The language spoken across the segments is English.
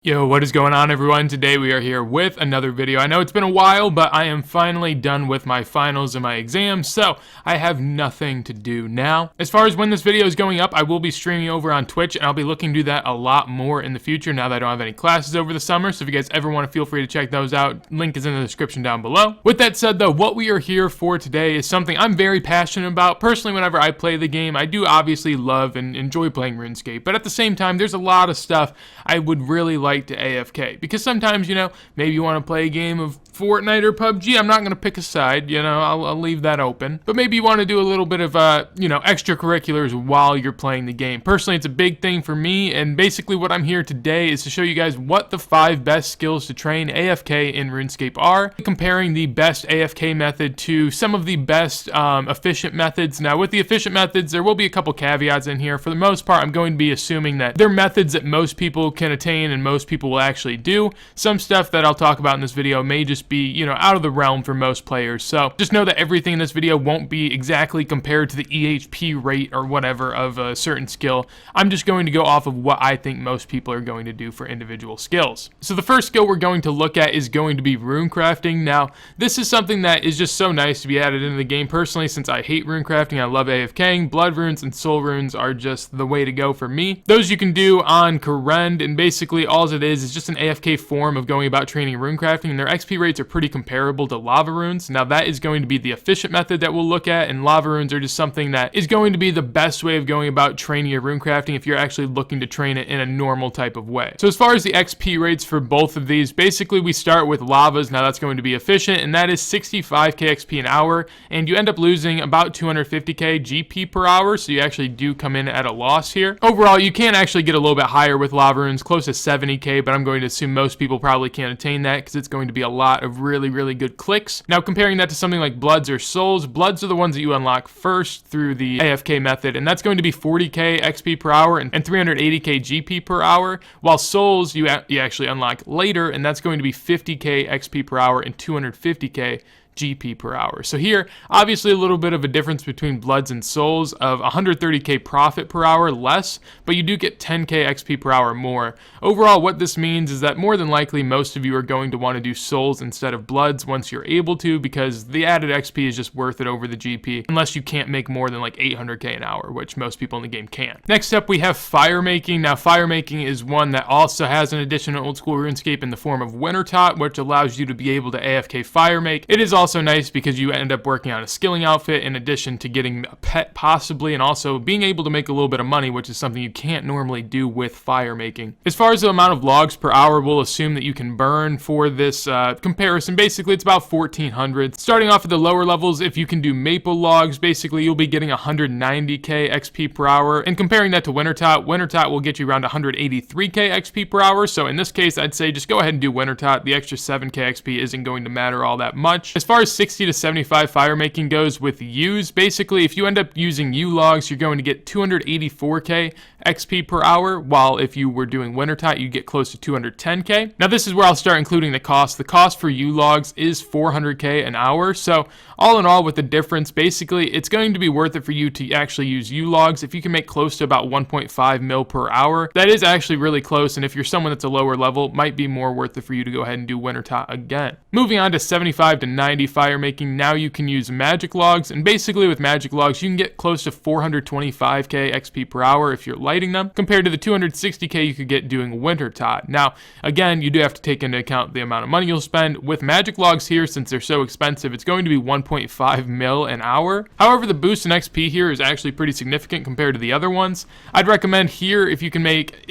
Yo, what is going on, everyone? Today we are here with another video. I know it's been a while, but I am finally done with my finals and my exams, so I have nothing to do now. As far as when this video is going up, I will be streaming over on Twitch, and I'll be looking to do that a lot more in the future now that I don't have any classes over the summer, so if you guys ever want to, feel free to check those out. Link is in the description down below. With that said, though, what we are here for today is something I'm very passionate about. Personally, whenever I play the game, I do obviously love and enjoy playing Runescape, but at the same time, there's a lot of stuff I would really like to AFK, because sometimes, you know, maybe you want to play a game of Fortnite or PUBG. I'm not going to pick a side, you know, I'll leave that open. But maybe you want to do a little bit of, extracurriculars while you're playing the game. Personally, it's a big thing for me, and basically what I'm here today is to show you guys what the 5 best skills to train AFK in RuneScape are, comparing the best AFK method to some of the best efficient methods. Now, with the efficient methods, there will be a couple caveats in here. For the most part, I'm going to be assuming that they're methods that most people can attain and most people will actually do. Some stuff that I'll talk about in this video may just be, you know, out of the realm for most players. So just know that everything in this video won't be exactly compared to the EHP rate or whatever of a certain skill. I'm just going to go off of what I think most people are going to do for individual skills. So the first skill we're going to look at is going to be rune crafting. Now, this is something that is just so nice to be added into the game. Personally, since I hate rune crafting, I love AFKing. Blood runes and soul runes are just the way to go for me. Those you can do on Karend, and basically all it is just an AFK form of going about training rune crafting, and their XP rates are pretty comparable to lava runes. Now, that is going to be the efficient method that we'll look at, and lava runes are just something that is going to be the best way of going about training your rune crafting if you're actually looking to train it in a normal type of way. So as far as the XP rates for both of these, basically we start with lavas. Now, that's going to be efficient, and that is 65k XP an hour, and you end up losing about 250k GP per hour, so you actually do come in at a loss here. Overall, you can actually get a little bit higher with lava runes, close to 70k, but I'm going to assume most people probably can't attain that because it's going to be a lot of really good clicks. Now, comparing that to something like bloods or souls, bloods are the ones that you unlock first through the AFK method, and that's going to be 40k XP per hour and 380k GP per hour, while souls you actually unlock later, and that's going to be 50k XP per hour and 250k GP per hour. So here, obviously a little bit of a difference between bloods and souls of 130k profit per hour less, but you do get 10k XP per hour more. Overall, what this means is that more than likely most of you are going to want to do souls instead of bloods once you're able to, because the added XP is just worth it over the GP, unless you can't make more than like 800k an hour, which most people in the game can. Next up, we have fire making. Now, fire making is one that also has an addition to old school RuneScape in the form of Wintertot, which allows you to be able to AFK fire make. It is also nice because you end up working on a skilling outfit in addition to getting a pet possibly, and also being able to make a little bit of money, which is something you can't normally do with fire making. As far as the amount of logs per hour, we'll assume that you can burn for this comparison. Basically, it's about 1400. Starting off at the lower levels, if you can do maple logs, basically you'll be getting 190k XP per hour, and comparing that to Wintertot will get you around 183k XP per hour. So in this case, I'd say just go ahead and do Wintertot. The extra 7k XP isn't going to matter all that much. As far as 60 to 75 fire making goes with U's, basically if you end up using U logs, you're going to get 284k XP per hour, while if you were doing Wintertot, you get close to 210k. Now, this is where I'll start including the cost. The cost for U logs is 400k an hour, so all in all, with the difference, basically it's going to be worth it for you to actually use U logs if you can make close to about 1.5 mil per hour. That is actually really close, and if you're someone that's a lower level, it might be more worth it for you to go ahead and do Wintertot again. Moving on to 75 to 90 fire making, now you can use magic logs, and basically with magic logs you can get close to 425k XP per hour if you're lighting them, compared to the 260k you could get doing Wintertot. Now, again, you do have to take into account the amount of money you'll spend. With magic logs here, since they're so expensive, it's going to be 1.5 mil an hour. However, the boost in XP here is actually pretty significant compared to the other ones. I'd recommend here, if you can make,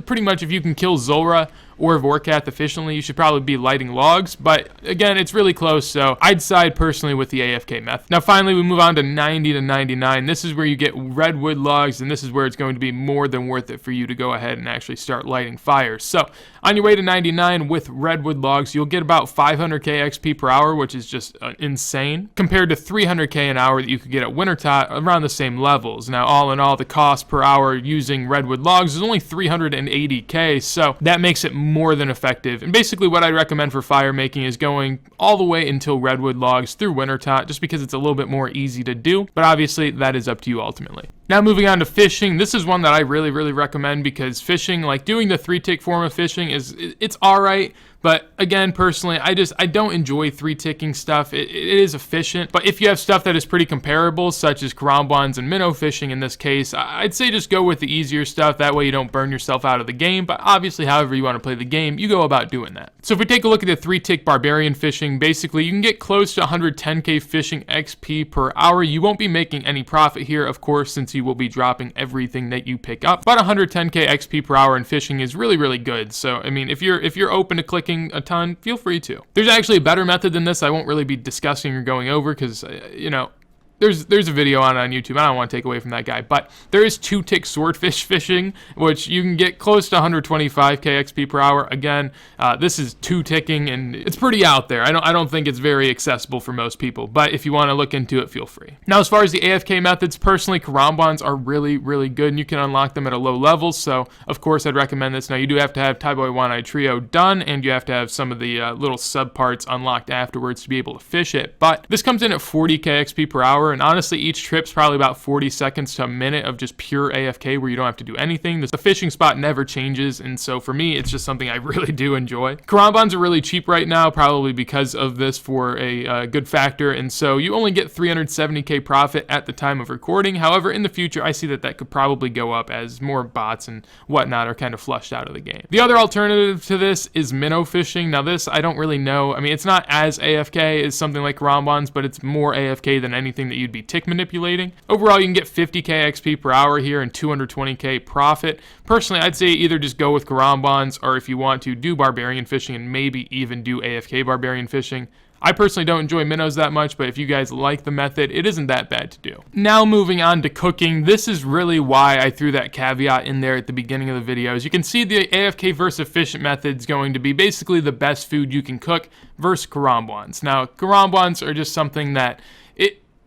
pretty much if you can kill Zulrah or Vorkath efficiently, you should probably be lighting logs, but again, it's really close, so I'd side personally with the AFK method. Now, finally, we move on to 90 to 99. This is where you get Redwood Logs, and this is where it's going to be more than worth it for you to go ahead and actually start lighting fires. So, on your way to 99 with Redwood Logs, you'll get about 500k XP per hour, which is just insane, compared to 300k an hour that you could get at Wintertot around the same levels. Now, all in all, the cost per hour using Redwood Logs is only 380k, so that makes it more than effective. And basically what I'd recommend for fire making is going all the way until Redwood Logs through Wintertot, just because it's a little bit more easy to do, but obviously that is up to you ultimately. Now moving on to fishing, this is one that I really recommend because fishing, like doing the 3-tick form of fishing it's alright. But again, personally, I don't enjoy 3-ticking stuff. It is efficient, but if you have stuff that is pretty comparable, such as karambwans and minnow fishing in this case, I'd say just go with the easier stuff. That way you don't burn yourself out of the game, but obviously however you want to play the game, you go about doing that. So if we take a look at the 3-tick barbarian fishing, basically you can get close to 110k fishing XP per hour. You won't be making any profit here, of course, since you will be dropping everything that you pick up, but 110k XP per hour in fishing is really good. So I mean, if you're open to clicking a ton, feel free to. There's actually a better method than this I won't really be discussing or going over because, you know, there's a video on YouTube. I don't want to take away from that guy, but there is 2-tick swordfish fishing, which you can get close to 125k XP per hour. Again, this is 2-ticking, and it's pretty out there. I don't think it's very accessible for most people, but if you want to look into it, feel free. Now, as far as the AFK methods, personally, karambwans are really good, and you can unlock them at a low level. So, of course, I'd recommend this. Now, you do have to have Taiboy One-Eye Trio done, and you have to have some of the little sub parts unlocked afterwards to be able to fish it. But this comes in at 40k XP per hour. And honestly, each trip's probably about 40 seconds to a minute of just pure AFK where you don't have to do anything. The fishing spot never changes, and so for me, it's just something I really do enjoy. Karambwans are really cheap right now, probably because of this for a good factor, and so you only get 370k profit at the time of recording. However, in the future, I see that could probably go up as more bots and whatnot are kind of flushed out of the game. The other alternative to this is minnow fishing. Now this, I don't really know. I mean, it's not as AFK as something like karambwans, but it's more AFK than anything that you'd be tick manipulating. Overall, you can get 50k XP per hour here and 220k profit. Personally, I'd say either just go with karambwans, or if you want to do barbarian fishing and maybe even do AFK barbarian fishing. I personally don't enjoy minnows that much, but if you guys like the method, it isn't that bad to do. Now moving on to cooking, this is really why I threw that caveat in there at the beginning of the video. As you can see, the AFK versus efficient method is going to be basically the best food you can cook versus karambwans. Now, karambwans are just something that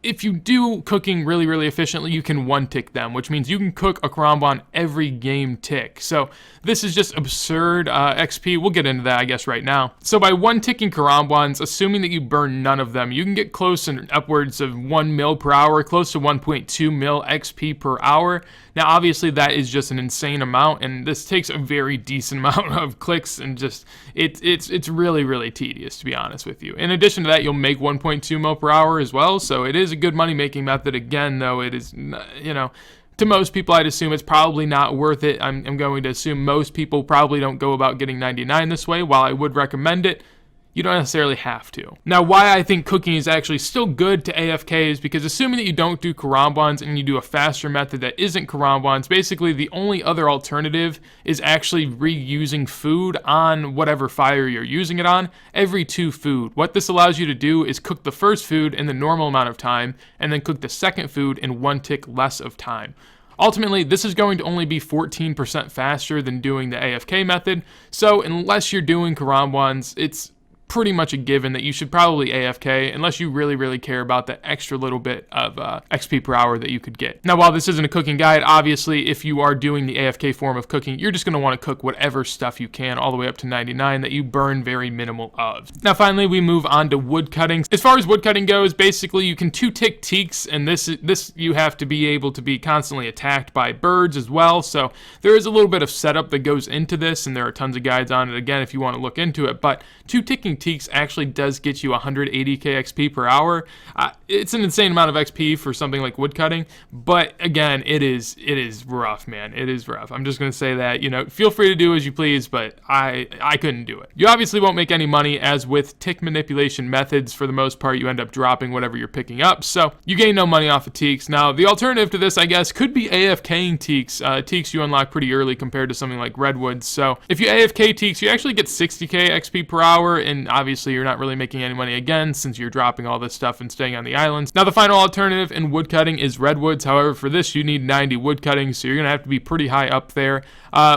if you do cooking really efficiently, you can 1-tick them, which means you can cook a karambwan every game tick. So this is just absurd XP. We'll get into that, I guess, right now. So by 1-ticking karambwans, assuming that you burn none of them, you can get close and upwards of 1 mil per hour, close to 1.2 mil XP per hour. Now, obviously, that is just an insane amount, and this takes a very decent amount of clicks, and just it's really tedious, to be honest with you. In addition to that, you'll make 1.2 mil per hour as well, so it is a good money-making method. Again, though, it is, you know, to most people, I'd assume it's probably not worth it. I'm going to assume most people probably don't go about getting 99 this way. While I would recommend it, you don't necessarily have to. Now, why I think cooking is actually still good to AFK is because assuming that you don't do karambwans and you do a faster method that isn't karambwans, basically the only other alternative is actually reusing food on whatever fire you're using it on every 2 food. What this allows you to do is cook the first food in the normal amount of time and then cook the second food in 1 tick less of time. Ultimately, this is going to only be 14% faster than doing the AFK method, so unless you're doing karambwans, it's pretty much a given that you should probably AFK unless you really care about that extra little bit of XP per hour that you could get. Now, while this isn't a cooking guide, obviously if you are doing the AFK form of cooking, you're just going to want to cook whatever stuff you can all the way up to 99 that you burn very minimal of. Now finally, we move on to wood cutting. As far as wood cutting goes, basically you can 2-tick teaks, and this you have to be able to be constantly attacked by birds as well, so there is a little bit of setup that goes into this, and there are tons of guides on it again if you want to look into it, but 2-ticking teaks actually does get you 180k XP per hour. It's an insane amount of XP for something like woodcutting, but again, it is rough, man. It is rough. I'm just gonna say that, you know, feel free to do as you please, but I couldn't do it. You obviously won't make any money, as with tick manipulation methods. For the most part, you end up dropping whatever you're picking up, so you gain no money off of teaks. Now, the alternative to this, I guess, could be AFKing teaks. Teaks you unlock pretty early compared to something like Redwoods, so if you AFK teaks, you actually get 60k XP per hour, and obviously you're not really making any money again since you're dropping all this stuff and staying on the islands. Now, the final alternative in woodcutting is Redwoods. However, for this, you need 90 woodcutting, so you're gonna have to be pretty high up there.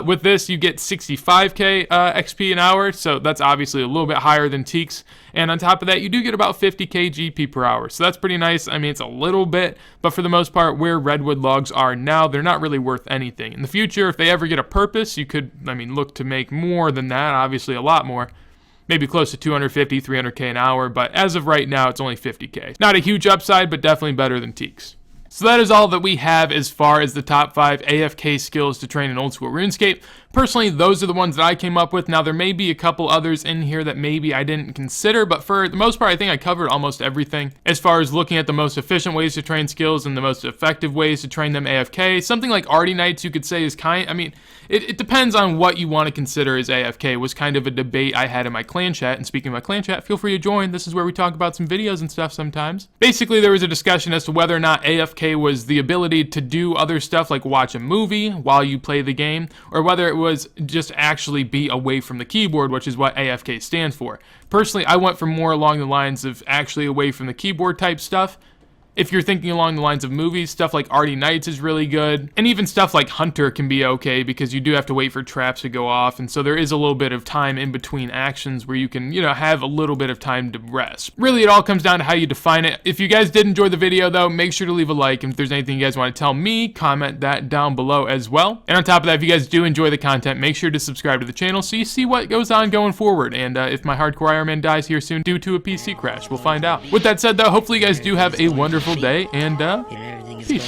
With this, you get 65k XP an hour, so that's obviously a little bit higher than teaks. And on top of that, you do get about 50k GP per hour, so that's pretty nice. I mean, it's a little bit, but for the most part, where Redwood Logs are now, they're not really worth anything. In the future, if they ever get a purpose, you could, I mean, look to make more than that, obviously a lot more. Maybe close to 250, 300k an hour, but as of right now, it's only 50k. Not a huge upside, but definitely better than teaks. So that is all that we have as far as the top 5 AFK skills to train in old school RuneScape. Personally, those are the ones that I came up with. Now, there may be a couple others in here that maybe I didn't consider, but for the most part, I think I covered almost everything. As far as looking at the most efficient ways to train skills and the most effective ways to train them AFK, something like Arty Knights you could say is it depends on what you want to consider as AFK. It was kind of a debate I had in my clan chat, and speaking of my clan chat, feel free to join. This is where we talk about some videos and stuff sometimes. Basically, there was a discussion as to whether or not AFK was the ability to do other stuff like watch a movie while you play the game, or whether it was just actually be away from the keyboard, which is what AFK stands for. Personally, I went for more along the lines of actually away from the keyboard type stuff. If you're thinking along the lines of movies, stuff like Arty Knights is really good. And even stuff like Hunter can be okay because you do have to wait for traps to go off. And so there is a little bit of time in between actions where you can, have a little bit of time to rest. Really, it all comes down to how you define it. If you guys did enjoy the video, though, make sure to leave a like. And if there's anything you guys want to tell me, comment that down below as well. And on top of that, if you guys do enjoy the content, make sure to subscribe to the channel so you see what goes on going forward. And if my hardcore Iron Man dies here soon due to a PC crash, we'll find out. With that said, though, hopefully you guys do have a wonderful day, and peace.